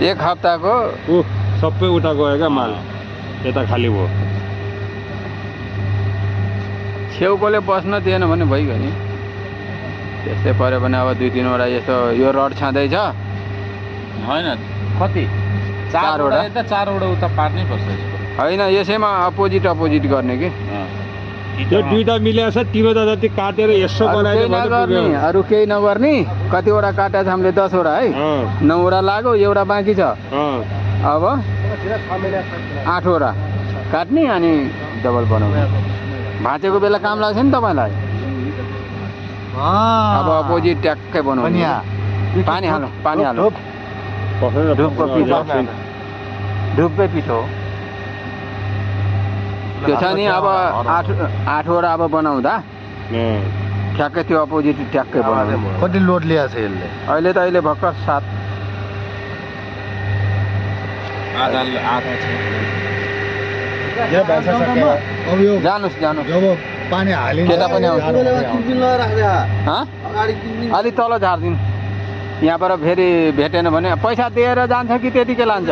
एक हप्ताको सबै उता गयो क्या माल यता खाली भयो छेउकोले बस्न दिएन भने भइगयो नि त्यस्तै पऱ्यो भने अब 2-3 वटा यसो यो रड छँदैछ होइन कति चारवटा? चारवटा उता पार्नै पर्छ यसको होइन यसैमा अपोजिट गर्ने कि त्यो दुईटा मिलेको छ 3वटा जति काटेर यसो अरू बनाइदियो केही भने नगर्ने पुग्यो। अरू केही नगर्ने कतिवटा काटेको छ हामीले 10वटा है 9वटा लाग्यो एउटा बाँकी छ अब 8वटा काट्ने अनि डबल बनाउने भाँचेको बेला काम लाग्छ नि तपाईँलाई अब अपोजिट ट्याक्कै बनाउने पानी हाल्नु धुपको पिठो धुपकै पिठो त्यो छ नि अब 8वटा अब बनाउँदा ठ्याक्कै त्यो अपोजिट ट्याक्कै बनाउने कति लोड ल्याएको छ यसले अहिले भर्खर 7 आधा अब यो जानुस् जब पानी हालिन्छ केटा पनि आउँछ अलि तल झारिदिनु यहाँबाट फेरि भेटेन भने पैसा दिएर जान्छ कि त्यतिकै लान्छ